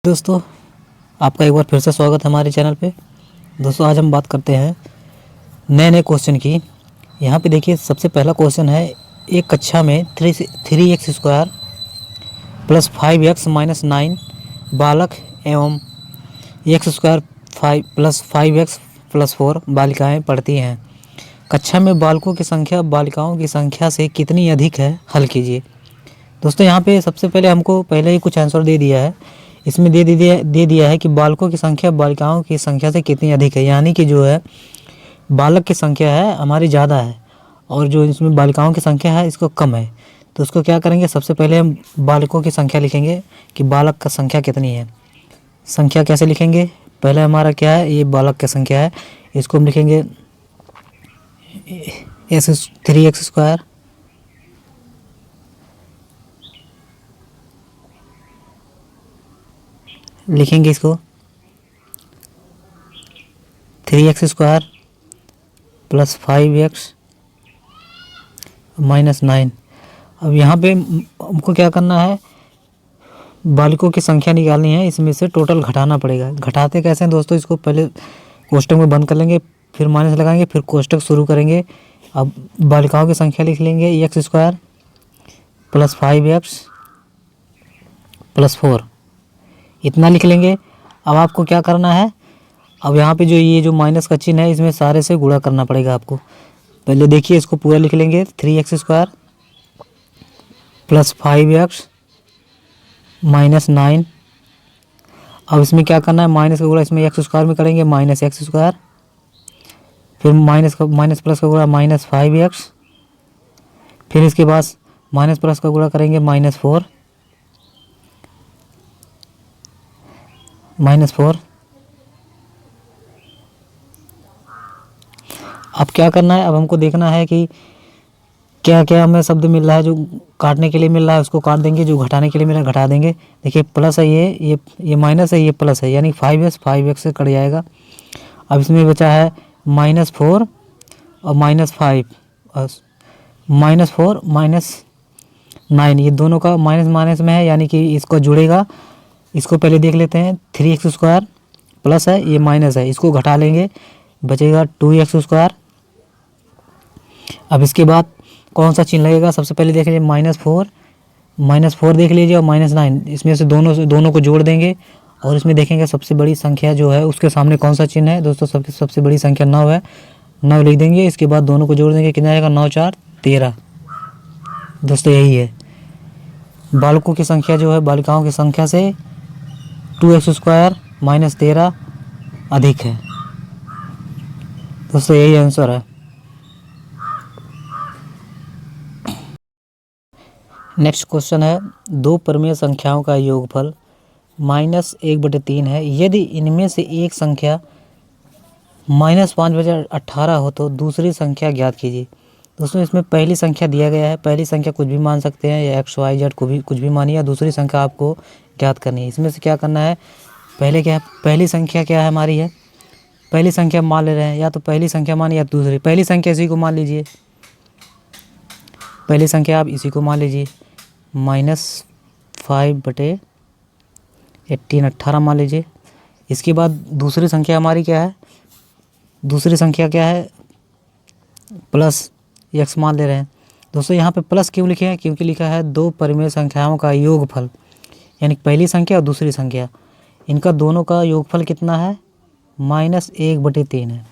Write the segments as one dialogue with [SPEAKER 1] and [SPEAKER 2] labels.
[SPEAKER 1] दोस्तों, आपका एक बार फिर से स्वागत है हमारे चैनल पे। दोस्तों, आज हम बात करते हैं नए नए क्वेश्चन की। यहाँ पे देखिए, सबसे पहला क्वेश्चन है, एक कक्षा में 3x² प्लस 5x माइनस 9 बालक एवं x² 5 प्लस 5x प्लस 4 बालिकाएँ पढ़ती हैं। कक्षा में बालकों की संख्या बालिकाओं की संख्या से कितनी अधिक है, हल कीजिए। दोस्तों, यहाँ पे सबसे पहले हमको पहले ही कुछ आंसर दे दिया है। इसमें दे दिया है कि बालकों की संख्या बालिकाओं की संख्या से कितनी अधिक है, यानी कि जो है बालक की संख्या है हमारी ज़्यादा है और जो इसमें बालिकाओं की संख्या है इसको कम है। तो उसको क्या करेंगे, सबसे पहले हम बालकों की संख्या लिखेंगे कि बालक का संख्या कितनी है। संख्या कैसे लिखेंगे, पहले हमारा क्या है, ये बालक की संख्या है, इसको हम लिखेंगे 3x² लिखेंगे इसको 3x² प्लस 5x माइनस 9। अब यहाँ पे हमको क्या करना है, बालकों की संख्या निकालनी है, इसमें से टोटल घटाना पड़ेगा। घटाते कैसे हैं दोस्तों, इसको पहले कोष्टक में बंद कर लेंगे, फिर माइनस लगाएंगे, फिर कोष्टक शुरू करेंगे। अब बालिकाओं की संख्या लिख लेंगे x² प्लस 5x प्लस 4, इतना लिख लेंगे। अब आपको क्या करना है, अब यहाँ पे जो ये जो माइनस का चिन्ह है इसमें सारे से गुणा करना पड़ेगा आपको। पहले देखिए, इसको पूरा लिख लेंगे 3x² प्लस 5x माइनस 9। अब इसमें क्या करना है, माइनस का गुणा इसमें x² में करेंगे, माइनस x², फिर माइनस प्लस का गुणा माइनस 5x, फिर इसके बाद माइनस प्लस का गुणा करेंगे माइनस 4 अब क्या करना है, अब हमको देखना है कि क्या क्या हमें शब्द मिल रहा है। जो काटने के लिए मिल रहा है उसको काट देंगे, जो घटाने के लिए मिल रहा है घटा देंगे। देखिए, प्लस है, ये माइनस है, ये प्लस है, यानी 5x से कट जाएगा। अब इसमें बचा है -4 और -5 और -4 -9, ये दोनों का माइनस माइनस में है, यानी कि इसको जुड़ेगा। इसको पहले देख लेते हैं, 3x² प्लस है, ये माइनस है, इसको घटा लेंगे, बचेगा 2x²। अब इसके बाद कौन सा चिन्ह लगेगा, सबसे पहले देख लीजिए -4 देख लीजिए और -9, इसमें से दोनों को जोड़ देंगे और इसमें देखेंगे सबसे बड़ी संख्या जो है उसके सामने कौन सा चिन्ह है। दोस्तों, सबसे बड़ी संख्या 9 है, 9 लिख देंगे। इसके बाद दोनों को जोड़ देंगे, कितना आएगा, 9 4 13। दोस्तों, यही है, बालकों की संख्या जो है बालिकाओं की संख्या से 2x² माइनस 13 अधिक है। दोस्तों, यही आंसर है। नेक्स्ट क्वेश्चन है, दो परिमेय संख्याओं का योगफल -1/3 है। यदि इनमें से एक संख्या -5/18 हो तो दूसरी संख्या ज्ञात कीजिए। दोस्तों, इसमें पहली संख्या दिया गया है, पहली संख्या कुछ भी मान सकते हैं, या XYZ को भी कुछ भी मानिए, या दूसरी संख्या आपको ज्ञात करनी है। इसमें से क्या करना है, पहले क्या है, पहली संख्या क्या है हमारी है, पहली संख्या मान ले रहे हैं, या तो पहली संख्या मानिए या दूसरी। पहली संख्या इसी को मान लीजिए, पहली संख्या आप इसी को मान लीजिए, -5/18 18 मान लीजिए। इसके बाद दूसरी संख्या हमारी क्या है, दूसरी संख्या क्या है, +x मान ले रहे हैं। दोस्तों, यहाँ पे प्लस क्यों लिखे हैं, क्योंकि लिखा है दो परिमेय संख्याओं का योगफल, यानी पहली संख्या और दूसरी संख्या, इनका दोनों का योगफल कितना है, -1/3 है।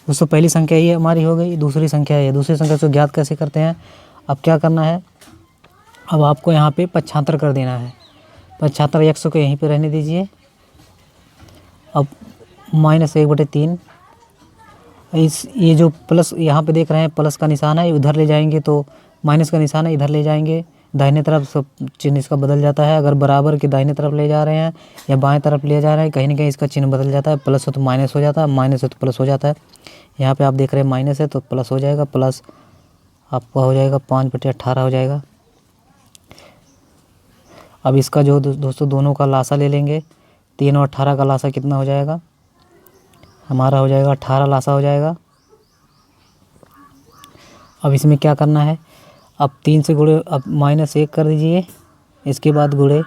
[SPEAKER 1] दोस्तों, पहली संख्या ये हमारी हो गई, दूसरी संख्या है, दूसरी संख्या को ज्ञात कैसे करते हैं। अब क्या करना है, अब आपको यहाँ पे 75 कर देना है, 75 x को यहीं पे रहने दीजिए। अब -1/3, ये जो प्लस यहाँ पे देख रहे हैं, प्लस का निशान है, उधर ले जाएंगे तो माइनस का निशान है, इधर ले जाएंगे, दाहिने तरफ सब चिन्ह इसका बदल जाता है। अगर बराबर के दाहिने तरफ ले जा रहे हैं या बाएं तरफ ले जा रहे हैं, कहीं ना कहीं इसका चिन्ह बदल जाता है, प्लस हो तो माइनस हो जाता है, माइनस हो तो प्लस हो जाता है। यहाँ पे आप देख रहे हैं माइनस है तो प्लस हो जाएगा, प्लस आपका हो जाएगा 5/18 हो जाएगा। अब इसका जो दोस्तों दोनों का लासा ले लेंगे, 3 और 18 का लासा कितना हो जाएगा, हमारा हो जाएगा 18 लासा हो जाएगा। अब इसमें क्या करना है, अब 3 से गुणे, अब -1 कर दीजिए, इसके बाद गुणे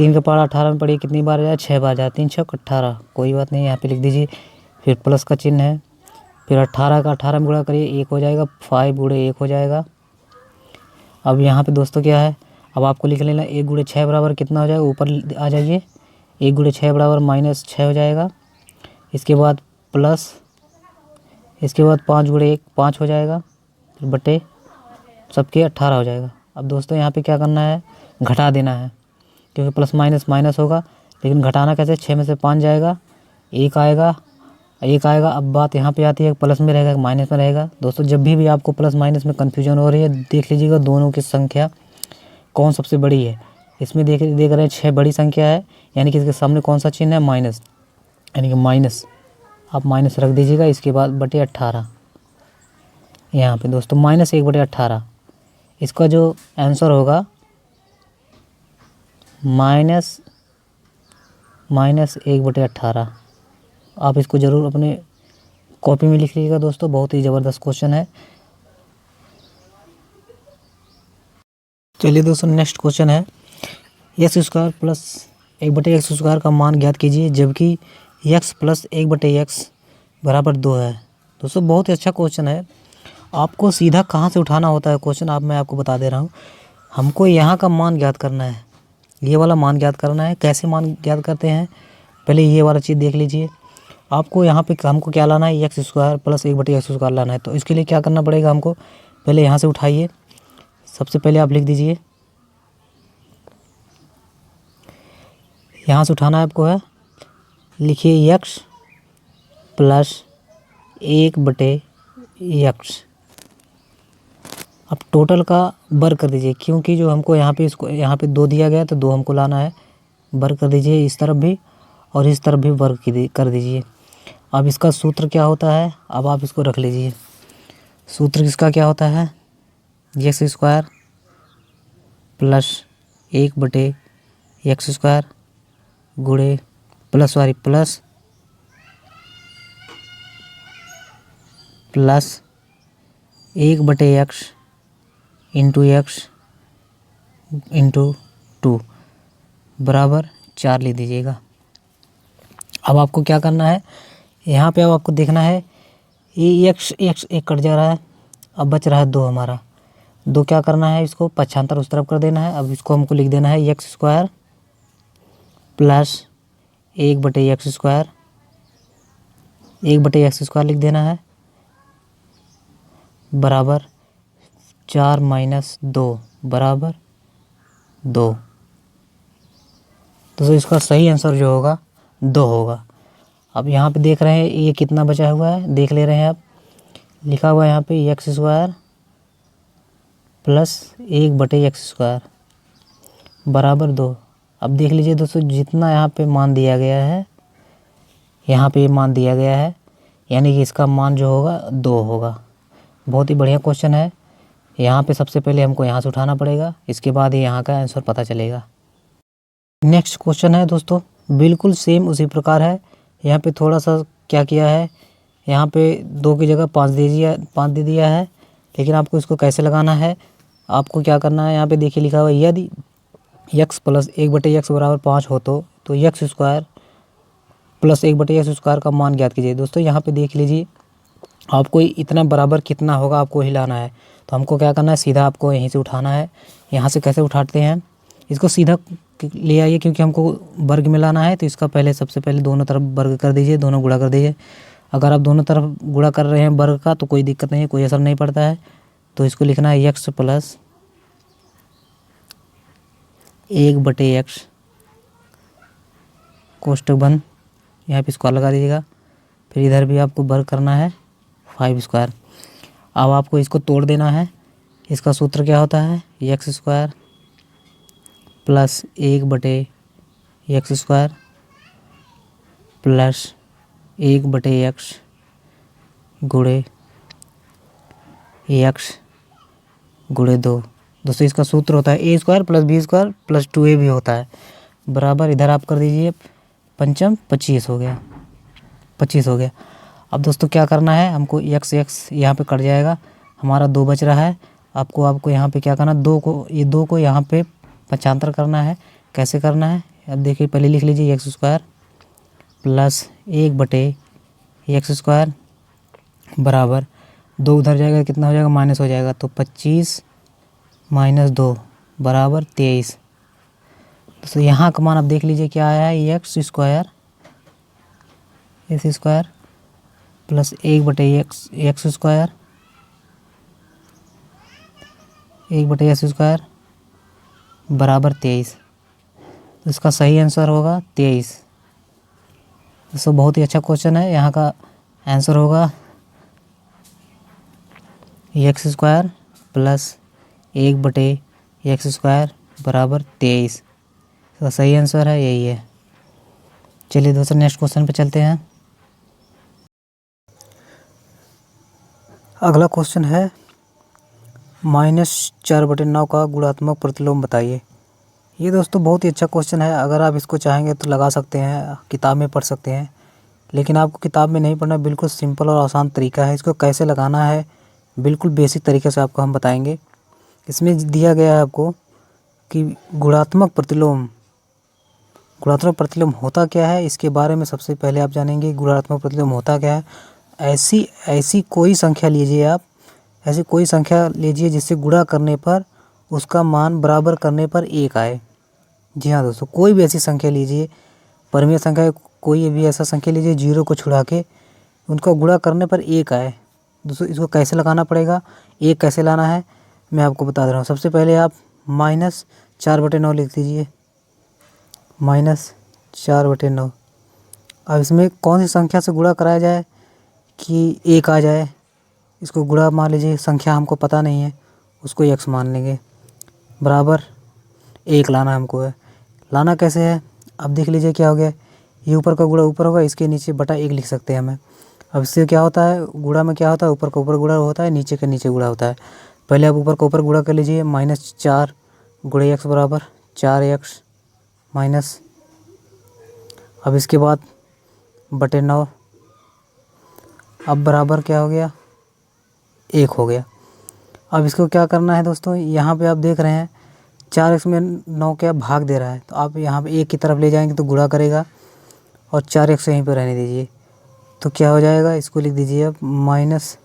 [SPEAKER 1] 3 का पारा 18 में पढ़िए कितनी बार जाए, 6 बार जाए, 3 छक 18, कोई बात नहीं, यहाँ पे लिख दीजिए। फिर प्लस का चिन्ह है, फिर 18 का 18 में गुणा करिए, 1 हो जाएगा, 5 गुणे 1 हो जाएगा। अब यहाँ पे दोस्तों क्या है, अब आपको लिख लेना 1 गुणे 6 बराबर कितना हो जाएगा, ऊपर आ जाइए, 1 गुणे 6 बराबर -6 हो जाएगा। इसके बाद प्लस, इसके बाद 5 गुणे 1 5 हो जाएगा, फिर बटे सबके 18 हो जाएगा। अब दोस्तों यहाँ पे क्या करना है, घटा देना है, क्योंकि प्लस माइनस माइनस होगा, लेकिन घटाना कैसे, 6 में से 5 जाएगा, 1 आएगा, 1 आएगा। अब बात यहाँ पे आती है, प्लस में रहेगा माइनस में रहेगा। दोस्तों जब भी आपको प्लस माइनस में कन्फ्यूजन हो रही है, देख लीजिएगा दोनों की संख्या कौन सबसे बड़ी है। इसमें देख रहे हैं 6 बड़ी संख्या है, यानी कि इसके सामने कौन सा चिन्ह है, माइनस, यानी कि माइनस, आप माइनस रख दीजिएगा। इसके बाद बटे 18 यहाँ पे दोस्तों -1 बटे 18, इसका जो आंसर होगा -1 बटे 18। आप इसको ज़रूर अपने कॉपी में लिख लीजिएगा दोस्तों, बहुत ही ज़बरदस्त क्वेश्चन है। चलिए दोस्तों नेक्स्ट क्वेश्चन है, एक्स स्क्वायर प्लस 1 बटे एक्स स्क्वायर का मान ज्ञात कीजिए जबकि एक्स प्लस 1 बटे एक्स बराबर 2 है। दोस्तों बहुत ही अच्छा क्वेश्चन है। आपको सीधा कहाँ से उठाना होता है क्वेश्चन, मैं आपको बता दे रहा हूँ। हमको यहाँ का मान ज्ञात करना है, ये वाला मान ज्ञात करना है। कैसे मान ज्ञात करते हैं, पहले ये वाला चीज़ देख लीजिए। आपको यहाँ पे हमको क्या लाना है, एक्स स्क्वायर प्लस 1 बटे एक्स स्क्वायर लाना है। तो इसके लिए क्या करना पड़ेगा हमको, पहले यहाँ से उठाइए। सबसे पहले आप लिख दीजिए, यहाँ से उठाना है आपको है, लिखिए एक्स प्लस 1 बटे एक्स। अब टोटल का वर्ग कर दीजिए, क्योंकि जो हमको यहाँ पे इसको यहाँ पे 2 दिया गया है, तो 2 हमको लाना है। वर्ग कर दीजिए इस तरफ भी और इस तरफ भी वर्ग कर दीजिए। अब इसका सूत्र क्या होता है, अब आप इसको रख लीजिए। सूत्र इसका क्या होता है, एक्स स्क्वायर प्लस 1 बटे एक्स स्क्वायर गुणे प्लस 1 बटे एक्स इंटू एक्स इंटू 2 बराबर 4 ले दीजिएगा। अब आपको क्या करना है, यहाँ पे अब आपको देखना है ये एक्स एक कट जा रहा है, अब बच रहा है 2 हमारा। 2 क्या करना है, इसको पक्षांतर उस तरफ कर देना है। अब इसको हमको लिख देना है एक्स स्क्वायर प्लस 1 बटे एक्स स्क्वायर, 1 बटे एक्स स्क्वायर लिख देना है, बराबर 4 माइनस 2 बराबर 2। तो इसका सही आंसर जो होगा 2 होगा। अब यहाँ पे देख रहे हैं ये कितना बचा हुआ है, देख ले रहे हैं आप, लिखा हुआ है यहाँ पे एक्स स्क्वायर प्लस 1 बटे एक्स स्क्वायर बराबर 2। अब देख लीजिए दोस्तों, जितना यहाँ पे मान दिया गया है, यहाँ पे मान दिया गया है, यानी कि इसका मान जो होगा 2 होगा। बहुत ही बढ़िया क्वेश्चन है। यहाँ पे सबसे पहले हमको यहाँ से उठाना पड़ेगा, इसके बाद ही यहाँ का आंसर पता चलेगा। नेक्स्ट क्वेश्चन है दोस्तों, बिल्कुल सेम उसी प्रकार है। यहाँ पे थोड़ा सा क्या किया है, यहाँ पे 2 की जगह 5 दे दिया है, लेकिन आपको इसको कैसे लगाना है, आपको क्या करना है, यहाँ पे देखिए लिखा हुआ है यदि एक्स प्लस 1 बटे एक्स बराबर 5 हो तो एक्स स्क्वायर प्लस 1 बटे एक्स स्क्वायर का मान ज्ञात कीजिए। दोस्तों यहाँ पे देख लीजिए, आपको इतना बराबर कितना होगा आपको हिलाना है। तो हमको क्या करना है, सीधा आपको यहीं से उठाना है। यहाँ से कैसे उठाते हैं, इसको सीधा ले आइए, क्योंकि हमको वर्ग में लाना है। तो इसका पहले सबसे पहले दोनों तरफ वर्ग कर दीजिए, दोनों गुणा कर दीजिए। अगर आप दोनों तरफ गुणा कर रहे हैं वर्ग का तो कोई दिक्कत नहीं है, कोई असर नहीं पड़ता है। तो इसको लिखना है एक्स प्लस 1 बटे एक्स कोष्टक बंद, यहाँ पे स्क्वायर लगा दीजिएगा। फिर इधर भी आपको वर्ग करना है 5 स्क्वायर। अब आपको इसको तोड़ देना है। इसका सूत्र क्या होता है, एक्स स्क्वायर प्लस 1 बटे एक्स स्क्वायर प्लस 1 बटे एक्स गुणे एक्स गुणे 2। दोस्तों इसका सूत्र होता है A square plus B square plus 2a भी होता है, बराबर इधर आप कर दीजिए 5 25 हो गया, 25 हो गया। अब दोस्तों क्या करना है, हमको एक्स यहाँ पे कट जाएगा, हमारा 2 बच रहा है। आपको यहाँ पे क्या करना है, 2 को यहाँ पे पक्षांतर करना है। कैसे करना है, अब देखिए पहले लिख लीजिए एक्स स्क्वायर प्लस 1/x² बराबर 2 उधर जाएगा कितना हो जाएगा माइनस हो जाएगा, तो 25 - 2 बराबर 23। तो यहाँ का मान आप देख लीजिए क्या आया है, x² प्लस 1/x² बराबर 23। तो इसका सही आंसर होगा 23। दोस्तों बहुत ही अच्छा क्वेश्चन है। यहाँ का आंसर होगा x² प्लस 1/x² बराबर 23। इसका सही आंसर है यही है। चलिए दोस्तों नेक्स्ट क्वेश्चन पे चलते हैं। अगला क्वेश्चन है -4/9 का गुणात्मक प्रतिलोम बताइए। ये दोस्तों बहुत ही अच्छा क्वेश्चन है। अगर आप इसको चाहेंगे तो लगा सकते हैं, किताब में पढ़ सकते हैं, लेकिन आपको किताब में नहीं पढ़ना, बिल्कुल सिंपल और आसान तरीका है। इसको कैसे लगाना है बिल्कुल बेसिक तरीके से आपको हम बताएंगे। इसमें दिया गया है आपको कि गुणात्मक प्रतिलोम होता क्या है, इसके बारे में सबसे पहले आप जानेंगे। गुणात्मक प्रतिलोम होता क्या है। ऐसी कोई संख्या लीजिए, आप ऐसी कोई संख्या लीजिए जिससे गुणा करने पर उसका मान बराबर करने पर 1 आए। जी हाँ दोस्तों, कोई भी ऐसी संख्या लीजिए, परिमेय संख्या कोई भी ऐसा संख्या लीजिए 0 को छुड़ा के उनका गुणा करने पर 1 आए। दोस्तों इसको कैसे लगाना पड़ेगा, 1 कैसे लाना है मैं आपको बता दे रहा हूँ। सबसे पहले आप -4/9 लिख दीजिए, -4/9। अब इसमें कौन सी संख्या से गुणा कराया जाए कि 1 आ जाए। इसको गुणा मान लीजिए, संख्या हमको पता नहीं है, उसको x मान लेंगे, बराबर 1 लाना हमको है। लाना कैसे है, अब देख लीजिए क्या हो गया। ये ऊपर का गुणा ऊपर होगा, इसके नीचे बटा 1 लिख सकते हैं हमें। अब इससे क्या होता है, गुणा में क्या होता है, ऊपर का ऊपर गुणा होता है, नीचे का नीचे गुणा होता है। पहले आप ऊपर का ऊपर गुणा कर लीजिए, -4 × x बराबर 4x माइनस, अब इसके बाद /9, अब बराबर क्या हो गया 1 हो गया। अब इसको क्या करना है दोस्तों, यहाँ पे आप देख रहे हैं 4x में 9 क्या भाग दे रहा है, तो आप यहाँ पे 1 की तरफ ले जाएंगे तो गुणा करेगा, और 4x यहीं पर रहने दीजिए। तो क्या हो जाएगा, इसको लिख दीजिए अब माइनस,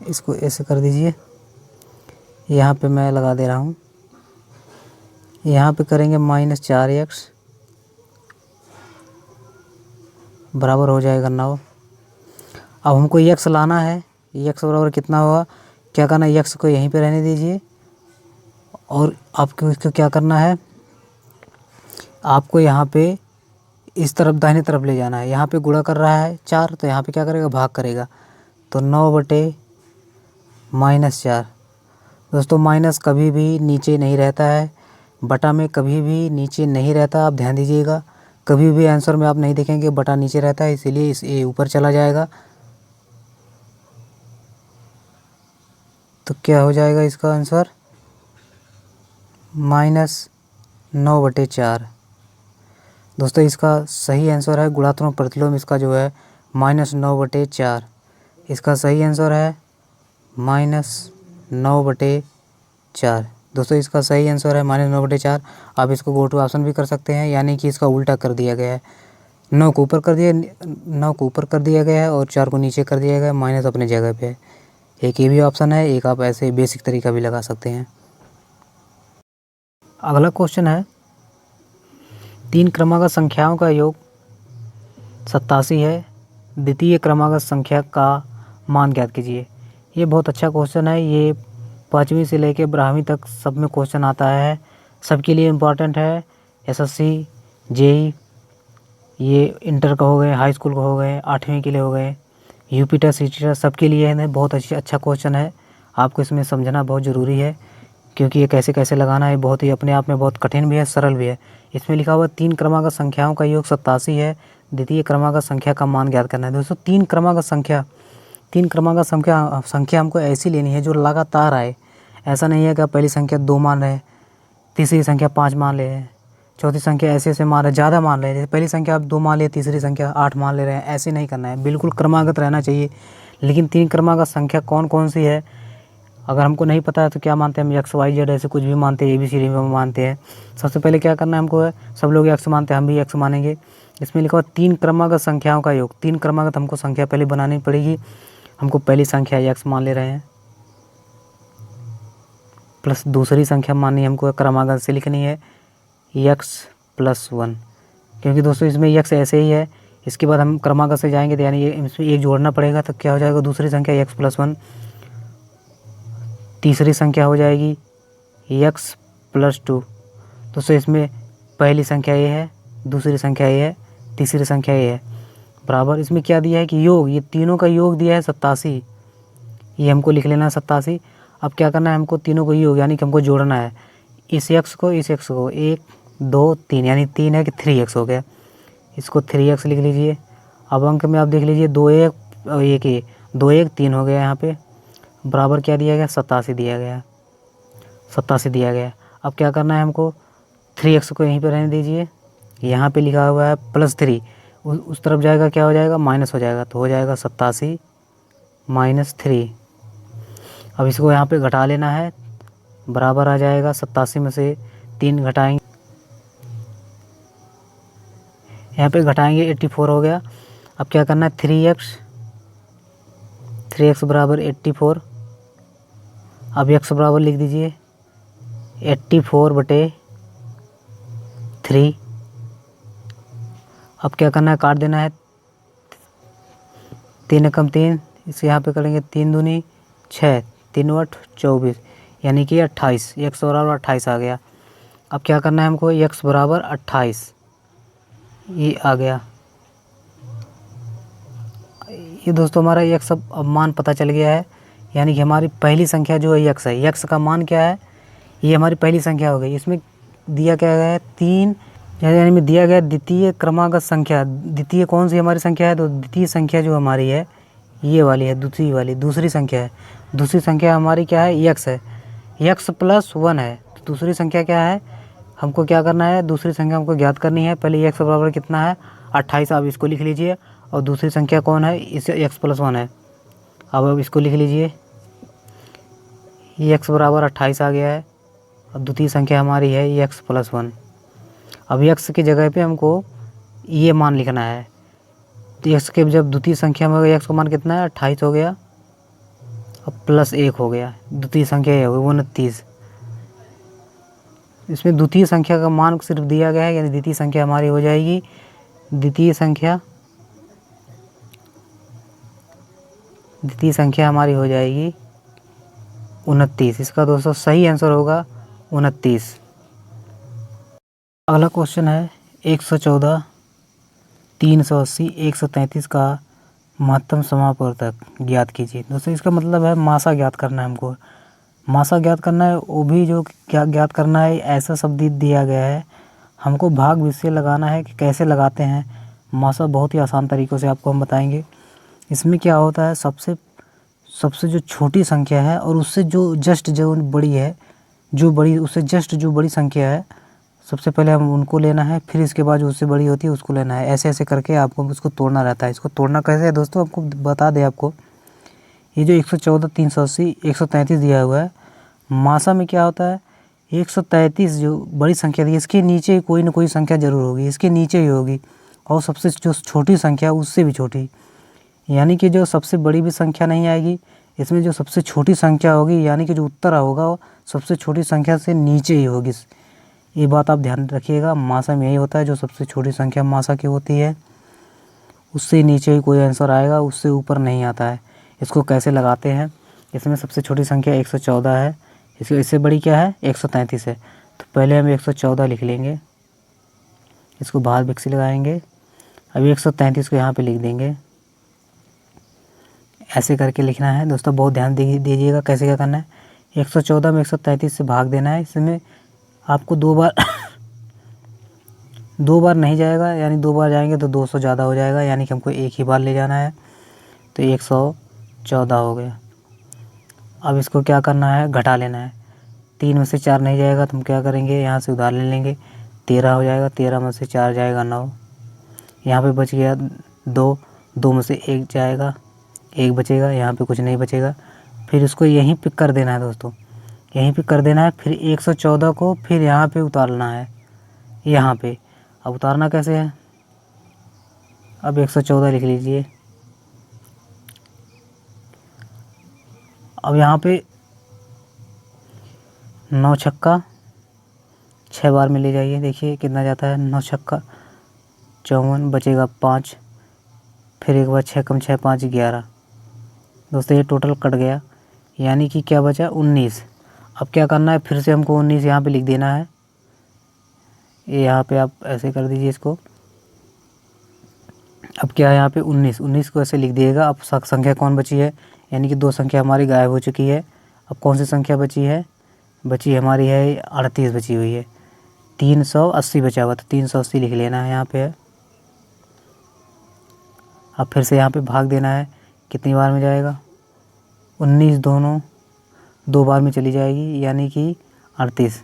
[SPEAKER 1] इसको ऐसे कर दीजिए, यहाँ पे मैं लगा दे रहा हूँ, यहाँ पे करेंगे -4x बराबर हो जाएगा 9। अब हमको x लाना है, x बराबर कितना होगा, क्या करना है, x को यहीं पे रहने दीजिए, और आपको इसको क्या करना है, आपको यहाँ पे इस तरफ दाहिने तरफ ले जाना है। यहाँ पे गुणा कर रहा है 4, तो यहाँ पे क्या करेगा, भाग करेगा, तो 9/-4। दोस्तों माइनस कभी भी नीचे नहीं रहता है, बटा में कभी भी नीचे नहीं रहता, आप ध्यान दीजिएगा। कभी भी आंसर में आप नहीं देखेंगे बटा नीचे रहता है, इसीलिए इस ए ऊपर चला जाएगा। तो क्या हो जाएगा इसका आंसर, -9/4। दोस्तों इसका सही आंसर है गुणात्मक प्रतिलोम, इसका जो है -9/4। इसका सही आंसर है -9/4। दोस्तों इसका सही आंसर है -9/4। आप इसको गो टू ऑप्शन भी कर सकते हैं, यानी कि इसका उल्टा कर दिया गया है। 9 को ऊपर कर दिया गया है और 4 को नीचे कर दिया गया है, माइनस अपने जगह पे है। एक ये भी ऑप्शन है, एक आप ऐसे बेसिक तरीका भी लगा सकते हैं। अगला क्वेश्चन है 3 क्रमागत संख्याओं का योग 87 है, द्वितीय क्रमागत संख्या का मान ज्ञात कीजिए। ये बहुत अच्छा क्वेश्चन है, ये 5वीं से लेकर 12वीं तक सब में क्वेश्चन आता है, सबके लिए इम्पोर्टेंट है। एसएससी, जेई, ये इंटर का हो गए, हाई स्कूल का हो गए, 8वीं के लिए हो गए, यूपी टेस्ट, सीटी टेस्ट, सबके लिए है। बहुत अच्छा क्वेश्चन है, आपको इसमें समझना बहुत ज़रूरी है, क्योंकि ये कैसे कैसे लगाना है बहुत ही अपने आप में बहुत कठिन भी है, सरल भी है। इसमें लिखा हुआ 3 क्रमागत संख्याओं का योग 87 है, द्वितीय क्रमागत संख्या का मान ज्ञात करना है। दोस्तों 3 क्रमागत संख्या हमको ऐसी लेनी है जो लगातार आए। ऐसा नहीं है कि आप पहली संख्या 2 मान रहे हैं, तीसरी संख्या 5 मान ले रहे हैं, चौथी संख्या ऐसे मान रहे, ज़्यादा मान रहे हैं। जैसे पहली संख्या आप 2 मान लिए, तीसरी संख्या 8 मान ले रहे हैं, ऐसे नहीं करना है, बिल्कुल क्रमागत रहना चाहिए। लेकिन 3 क्रमागत संख्या कौन कौन सी है, अगर हमको नहीं पता है तो क्या मानते हैं हम, एक्स वाई जेड ऐसे कुछ भी मानते हैं, ABCD में मानते हैं। सबसे पहले क्या करना है हमको है, सब लोग एक्स मानते हैं, हम भी एक्स मानेंगे। इसमें लिखा हुआ 3 क्रमागत संख्याओं का योग। 3 क्रमागत हमको संख्या पहले बनानी पड़ेगी। हमको पहली संख्या एक्स मान ले रहे हैं, प्लस दूसरी संख्या माननी हमको क्रमागत से लिखनी है एक्स प्लस 1, क्योंकि दोस्तों इसमें एक्स ऐसे ही है। इसके बाद हम क्रमागत से जाएंगे तो यानी इसमें एक जोड़ना पड़ेगा, तो क्या हो जाएगा दूसरी संख्या एक्स प्लस 1। तीसरी संख्या हो जाएगी एक्स प्लस 2। दोस्तों इसमें पहली संख्या ये है, दूसरी संख्या ये है, तीसरी संख्या ये है, बराबर। इसमें क्या दिया है कि योग, ये तीनों का योग दिया है 87। ये हमको लिख लेना है 87। अब क्या करना है हमको, तीनों को योग यानी कि हमको जोड़ना है इस एक्स को 1 2 3, यानी 3 है कि 3x हो गया। इसको 3x लिख लीजिए। अब अंक में आप देख लीजिए 2 1 और 1 1, 2 1 3 हो गया यहाँ पे, बराबर क्या दिया गया 87 दिया गया, 87 दिया गया। अब क्या करना है हमको, 3x को यहीं पे रहने दीजिए, यहाँ पे लिखा हुआ है +3, उस तरफ जाएगा क्या हो जाएगा माइनस हो जाएगा, तो हो जाएगा 87 - 3। अब इसको यहाँ पे घटा लेना है, बराबर आ जाएगा 87 में से 3 घटाएंगे, यहाँ पे घटाएंगे 84 हो गया। अब क्या करना है 3x बराबर 84। अब x बराबर लिख दीजिए 84/3। अब क्या करना है, काट देना है, 3 एकम 3, इसे यहाँ पे करेंगे 3 दूनी 6, 3 8 24, यानी कि 28, x बराबर 28 आ गया। अब क्या करना है हमको, x बराबर 28 ये आ गया। ये दोस्तों हमारा x अब मान पता चल गया है, यानी कि हमारी पहली संख्या जो है x है, x का मान क्या है, ये हमारी पहली संख्या हो गई। इसमें दिया क्या गया है 3, यानी में दिया गया द्वितीय क्रमागत संख्या। द्वितीय कौन सी हमारी संख्या है, तो द्वितीय संख्या जो हमारी है ये वाली है, दूसरी संख्या है। दूसरी संख्या हमारी क्या है, x है, x प्लस 1 है। तो दूसरी संख्या क्या है, हमको क्या करना है, दूसरी संख्या हमको ज्ञात करनी है। पहले x बराबर कितना है 28, आप इसको लिख लीजिए, और दूसरी संख्या कौन है, इसे x प्लस 1 है। अब इसको लिख लीजिए, ये x बराबर 28 आ गया है, और द्वितीय संख्या हमारी है ये x प्लस 1। अब x की जगह पे हमको ये मान लिखना है, तो x के जब द्वितीय संख्या में x का मान कितना है 28 हो गया, अब प्लस 1 हो गया, द्वितीय संख्या ये हो गई 29। इसमें द्वितीय संख्या का मान सिर्फ दिया गया है, यानी द्वितीय संख्या हमारी हो जाएगी, द्वितीय संख्या हमारी हो जाएगी 29। इसका दोस्तों सही आंसर होगा 29। अगला क्वेश्चन है 114, 380, 133 का महत्तम समापवर्तक ज्ञात कीजिए। दोस्तों इसका मतलब है मासा ज्ञात करना है हमको। मासा ज्ञात करना है, वो भी जो क्या ज्ञात करना है, ऐसा शब्द दिया गया है, हमको भाग विषय लगाना है कि कैसे लगाते हैं मासा। बहुत ही आसान तरीक़ों से आपको हम बताएंगे। इसमें क्या होता है, सबसे जो छोटी संख्या है और उससे जो जस्ट जो बड़ी है, उससे जस्ट जो बड़ी संख्या है, सबसे पहले हम उनको लेना है, फिर इसके बाद जो उससे बड़ी होती है उसको लेना है। ऐसे ऐसे करके आपको उसको तोड़ना रहता है। इसको तोड़ना कैसे है दोस्तों, आपको बता दें आपको, ये जो 114, 380, 133 दिया हुआ है, मासा में क्या होता है 133 जो बड़ी संख्या थी, इसके नीचे कोई ना कोई संख्या ज़रूर होगी, इसके नीचे ही होगी, और सबसे जो छोटी संख्या उससे भी छोटी, यानी कि जो सबसे बड़ी भी संख्या नहीं आएगी इसमें, जो सबसे छोटी संख्या होगी यानी कि जो उत्तर होगा वो सबसे छोटी संख्या से नीचे ही होगी। ये बात आप ध्यान रखिएगा, मासा में यही होता है, जो सबसे छोटी संख्या मासा की होती है उससे नीचे ही कोई आंसर आएगा, उससे ऊपर नहीं आता है। इसको कैसे लगाते हैं, इसमें सबसे छोटी संख्या 114 है, इससे बड़ी क्या है 133 है, तो पहले हम 114 लिख लेंगे, इसको बाहर विकसी लगाएंगे। अभी 133 को यहाँ पे लिख देंगे, ऐसे करके लिखना है दोस्तों। बहुत ध्यान दीजिएगा कैसे क्या करना है। 114 में 133 से भाग देना है। इसमें आपको 2 बार 2 बार नहीं जाएगा, यानी 2 बार जाएंगे तो 200 ज़्यादा हो जाएगा, यानी कि हमको एक ही बार ले जाना है, तो 114 हो गया। अब इसको क्या करना है, घटा लेना है। 3 में से 4 नहीं जाएगा तो हम क्या करेंगे, यहाँ से उधार ले लेंगे, 13 हो जाएगा, 13 में से 4 जाएगा 9, यहाँ पे बच गया 2, 2 में से 1 जाएगा, 1 बचेगा, यहाँ पे कुछ नहीं बचेगा। फिर इसको यहीं पिक कर देना है दोस्तों, यहीं पिक कर देना है। फिर 114 को फिर यहाँ पे उतारना है, यहाँ पे। अब उतारना कैसे है, अब 114 लिख लीजिए। अब यहाँ पे 9 छक्का 6 बार में ले जाइए, देखिए कितना जाता है। 9 छक्का 54, बचेगा 5, फिर एक बार 6 कम 6 5 11। दोस्तों ये टोटल कट गया, यानी कि क्या बचा 19। अब क्या करना है, फिर से हमको 19 यहाँ पे लिख देना है। ये यहाँ पे आप ऐसे कर दीजिए इसको। अब क्या है यहाँ पे 19 को ऐसे लिख दिएगा। अब संख्या कौन बची है, यानी कि 2 संख्या हमारी गायब हो चुकी है। अब कौन सी संख्या बची है, बची हमारी है 38 बची हुई है। 380 बचा हुआ, तो 380 लिख लेना है यहाँ पे। अब फिर से यहाँ पे भाग देना है, कितनी बार में जाएगा, 19 दोनों 2 बार में चली जाएगी, यानी कि 38।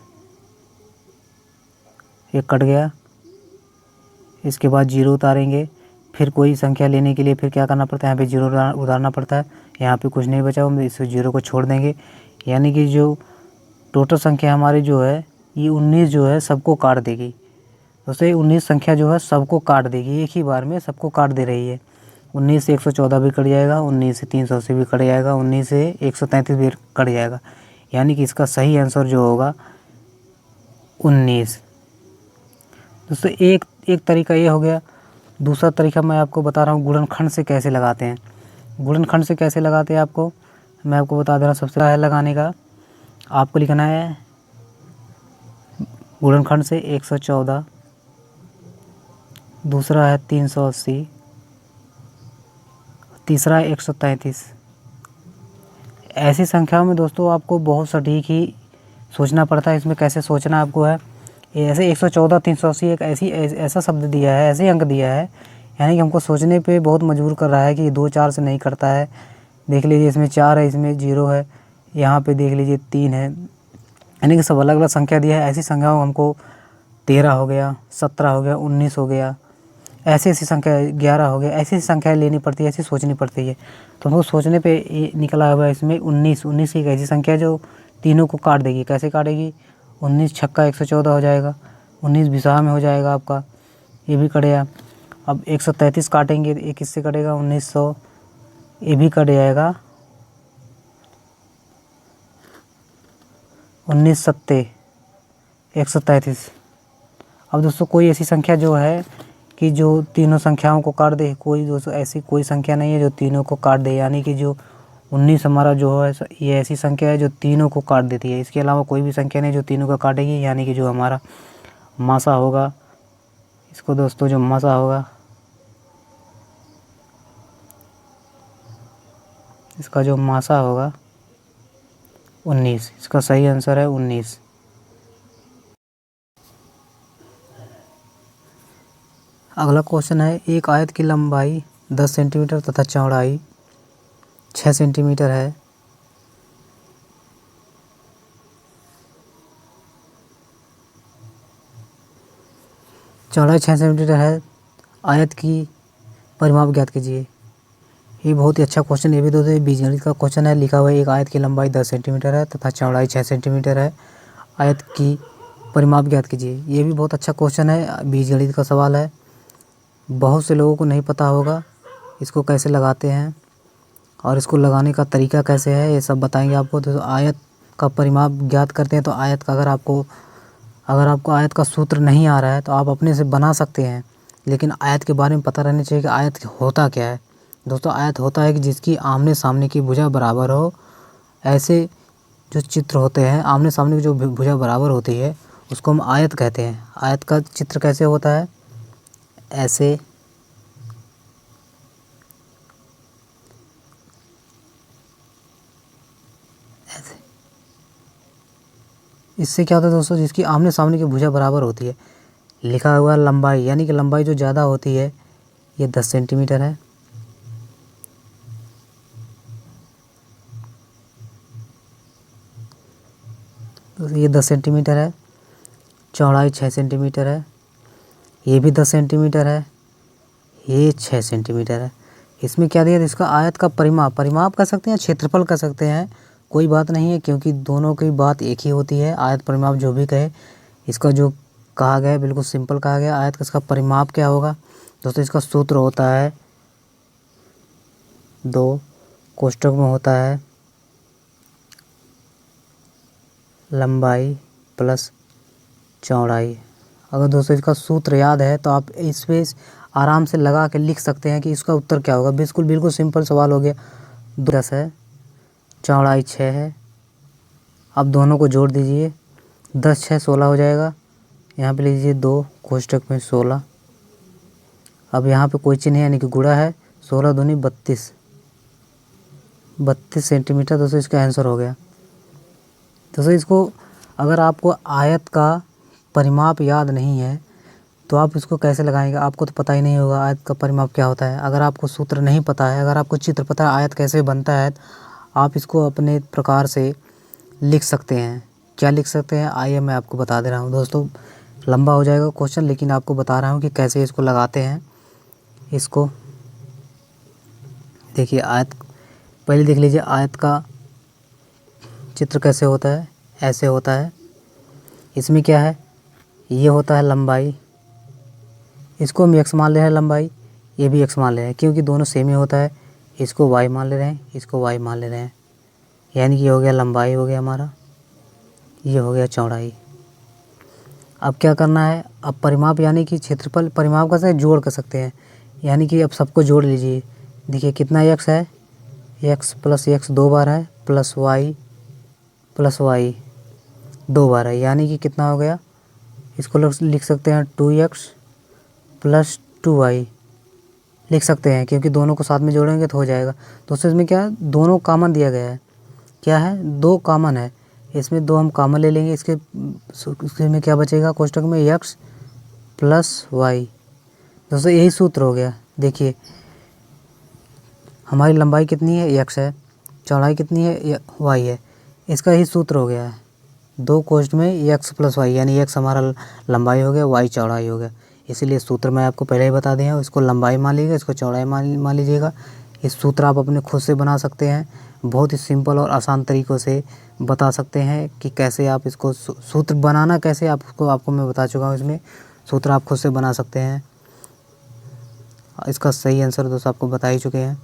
[SPEAKER 1] ये कट गया। इसके बाद 0 उतारेंगे, फिर कोई संख्या लेने के लिए फिर क्या करना पड़ता है, यहाँ पे 0 उतारना पड़ता है। यहाँ पे कुछ नहीं बचा, हम इस 0 को छोड़ देंगे, यानी कि जो टोटल संख्या हमारी जो है ये 19 जो है सबको काट देगी। दोस्तों 19 संख्या जो है सबको काट देगी, एक ही बार में सबको काट दे रही है। 19 से 114 भी कट जाएगा, 19 से 380 भी कट जाएगा, 19 से 133 भी कट जाएगा, यानी कि इसका सही आंसर जो होगा 19। दोस्तों एक तरीका ये हो गया। दूसरा तरीका मैं आपको बता रहा हूँ गुणनखंड से कैसे लगाते हैं। गुणनखंड से कैसे लगाते हैं आपको मैं आपको बता दे रहा हूँ। सबसे पहले लगाने का आपको लिखना है गुणनखंड से 114, दूसरा है 380, तीसरा है 133। ऐसी संख्याओं में दोस्तों आपको बहुत सटीक ही सोचना पड़ता है। इसमें कैसे सोचना आपको है, ऐसे 114 380 एक ऐसा शब्द दिया है, ऐसे अंक दिया है, यानी कि हमको सोचने पे बहुत मजबूर कर रहा है कि 2 4 से नहीं करता है। देख लीजिए इसमें 4 है, इसमें 0 है, यहाँ पे देख लीजिए 3 है, यानी कि सब अलग अलग संख्या दिया है। ऐसी संख्याओं हमको 13 हो गया, 17 हो गया, 19 हो गया, ऐसी संख्या 11 हो गया, ऐसी संख्याएँ लेनी पड़ती है, ऐसी सोचनी पड़ती है। तो हमको सोचने पे ये निकला हुआ है इसमें 19 एक ऐसी संख्या जो तीनों को काट देगी। कैसे काटेगी, 19 छक्का 114 हो जाएगा, 19 बिसाह में हो जाएगा आपका, ये भी कटेगा। अब 133 काटेंगे, ये किससे कटेगा, 1900, ये भी कट जाएगा। 19 सत्ते 133। अब दोस्तों कोई ऐसी संख्या जो है कि जो तीनों संख्याओं को काट दे, कोई दोस्तों ऐसी कोई संख्या नहीं है जो तीनों को काट दे, यानी कि जो 19 हमारा जो है ये ऐसी संख्या है जो तीनों को काट देती है। इसके अलावा कोई भी संख्या नहीं जो तीनों को काटेगी, यानी कि जो हमारा मासा होगा, इसको दोस्तों जो मासा होगा, इसका जो मासा होगा 19, इसका सही आंसर है 19। अगला क्वेश्चन है, एक आयत की लंबाई 10 सेंटीमीटर तथा चौड़ाई 6 सेंटीमीटर है। चौड़ाई 6 सेंटीमीटर है, आयत की परिमाप ज्ञात कीजिए। ये बहुत ही अच्छा क्वेश्चन, ये भी दोस्तों बीजगणित का क्वेश्चन है। लिखा हुआ है एक आयत की लंबाई 10 सेंटीमीटर है तथा चौड़ाई 6 सेंटीमीटर है, आयत की परिमाप ज्ञात कीजिए। ये भी बहुत अच्छा क्वेश्चन है, बीजगणित का सवाल है। बहुत से लोगों को नहीं पता होगा इसको कैसे लगाते हैं और इसको लगाने का तरीका कैसे है, ये सब बताएंगे आपको। तो आयत का परिमाप ज्ञात करते हैं, तो आयत का अगर आपको आयत का सूत्र नहीं आ रहा है तो आप अपने से बना सकते हैं, लेकिन आयत के बारे में पता रहना चाहिए कि आयत होता क्या है। दोस्तों आयत होता है कि जिसकी आमने सामने की भुजा बराबर हो। ऐसे जो चित्र होते हैं आमने सामने की जो भुजा बराबर होती है उसको हम आयत कहते हैं। आयत का चित्र कैसे होता है, ऐसे, ऐसे। इससे क्या होता है दोस्तों, जिसकी आमने सामने की भुजा बराबर होती है। लिखा हुआ लंबाई, यानी कि लंबाई जो ज़्यादा होती है ये 10 सेंटीमीटर है, तो ये 10 सेंटीमीटर है। चौड़ाई 6 सेंटीमीटर है, ये भी 10 सेंटीमीटर है, ये 6 सेंटीमीटर है। इसमें क्या दिया, इसका आयत का परिमाप कह सकते हैं, क्षेत्रफल कह सकते हैं, कोई बात नहीं है, क्योंकि दोनों की बात एक ही होती है। आयत परिमाप जो भी कहे, इसका जो कहा गया है बिल्कुल सिंपल कहा गया। आयत का इसका परिमाप क्या होगा दोस्तों, इसका सूत्र होता है 2 कोष्ठक में होता है लंबाई प्लस चौड़ाई। अगर दोस्तों इसका सूत्र याद है तो आप इस पे आराम से लगा के लिख सकते हैं कि इसका उत्तर क्या होगा। बिल्कुल सिंपल सवाल हो गया। 10 है, चौड़ाई 6 है। अब दोनों को जोड़ दीजिए, 10 6 16 हो जाएगा। यहाँ पे लीजिए 2 कोष्ठक में 16। अब यहाँ पे कोई चिन्ह है यानी कि गुणा है, 16 दूनी 32 सेंटीमीटर दोस्तों इसका आंसर हो गया। दोस्तों इसको अगर आपको आयत का परिमाप याद नहीं है तो आप इसको कैसे लगाएंगे, आपको तो पता ही नहीं होगा आयत का परिमाप क्या होता है। अगर आपको सूत्र नहीं पता है, अगर आपको चित्र पता है आयत कैसे बनता है, आप इसको अपने प्रकार से लिख सकते हैं। क्या लिख सकते हैं आइए मैं आपको बता दे रहा हूँ। दोस्तों लंबा हो जाएगा क्वेश्चन, लेकिन आपको बता रहा हूँ कि कैसे इसको लगाते हैं। इसको देखिए, आयत पहले देख लीजिए, आयत का चित्र कैसे होता है, ऐसे होता है। इसमें क्या है, ये होता है लंबाई, इसको हम x मान ले रहे हैं लंबाई, ये भी x मान ले रहे हैं क्योंकि दोनों सेम ही होता है। इसको y मान ले रहे हैं, इसको y मान ले रहे हैं, यानी कि ये हो गया लंबाई हो गया हमारा, ये हो गया चौड़ाई। अब क्या करना है, अब परिमाप यानी कि क्षेत्रफल, परिमाप का जोड़ कर सकते हैं, यानी कि अब सबको जोड़ लीजिए। देखिए कितना x है, x प्लस x 2 बार है, प्लस y 2 बार है, यानी कि कितना हो गया, इसको लिख सकते हैं 2x प्लस 2y लिख सकते हैं, क्योंकि दोनों को साथ में जोड़ेंगे तो हो जाएगा। दोस्तों इसमें क्या है, दोनों कॉमन दिया गया है, क्या है 2 कॉमन है, इसमें 2 हम कॉमन ले लेंगे। इसमें क्या बचेगा कोष्ठक में, x प्लस y। दोस्तों यही सूत्र हो गया। देखिए हमारी लंबाई कितनी है, x है, चौड़ाई कितनी है, y है, इसका ही सूत्र हो गया है 2 कोष्ठ में x प्लस y, यानी x हमारा लंबाई हो गया, y चौड़ाई हो गया। इसीलिए सूत्र मैं आपको पहले ही बता दिया, इसको लंबाई मान लीजिएगा, इसको चौड़ाई मान लीजिएगा। इस सूत्र आप अपने खुद से बना सकते हैं, बहुत ही सिंपल और आसान तरीक़ों से बता सकते हैं कि कैसे आप इसको सूत्र बनाना कैसे आपको मैं बता चुका हूँ। इसमें सूत्र आप खुद से बना सकते हैं। इसका सही आंसर दोस्तों आपको बता ही चुके हैं।